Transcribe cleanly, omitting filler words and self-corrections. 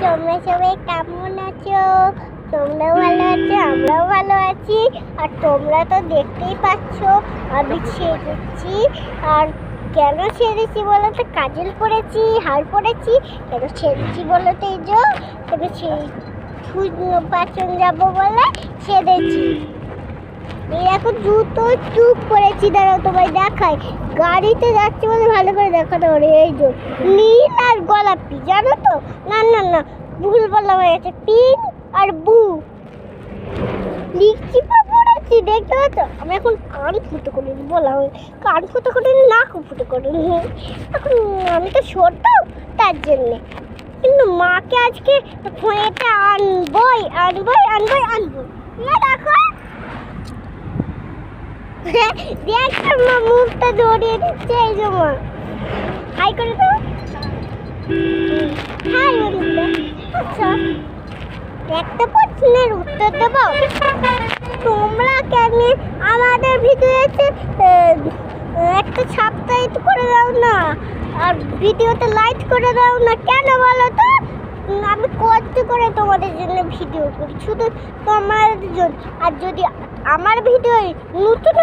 তোমরা সবাই কেমন আছো? তোমরাও ভালো আছো, আমরাও ভালো আছি। আর তোমরা তো দেখতেই পাচ্ছ আমি ছেড়েছি। আর কেন ছেড়েছি বলো তো? কাজল পরেছি, হার পরেছি। কেন ছেড়েছি বলো তো? এই যে বাচন যাবো বলে ছেড়েছি। এই এখন জুতো চুপ করেছি, দাঁড়াও তোমায় দেখাই। গাড়িতে যাচ্ছি বলে ভালো করে দেখাতে পারে। এই যে নীল আর গোলাপি, জানো তো? না না না, ভুল বলা হয়ে গেছে। পিঙ্ক আর ব্লু লিখছি পড়েছি, দেখতে পাচ্ছ? আমি এখন কান ফুটো করে বললাম, কান ফুটো করে নাক ফুটো করে। এখন আমি তো ছোট, তার জন্যে। কিন্তু মাকে আজকে ফোনেটা আনবই আনবই আনবই আনবো। দেখো দেখো মা মুখটা ধরিয়ে দিচ্ছে। এই যে মা হাই করে দাও। হাই বন্ধুরা। আচ্ছা, একটা প্রশ্নের উত্তর দেবো। তোমরা কেন আমাদের ভিডিওতে একটা সাবস্ক্রাইব করে দাও না, আর ভিডিওতে লাইক করে দাও না? কেন বলো তো? আমি কষ্ট করে তোমাদের জন্য ভিডিও করি, শুধু তোমাদের জন্য। আর যদি আমার ভিডিও নতুন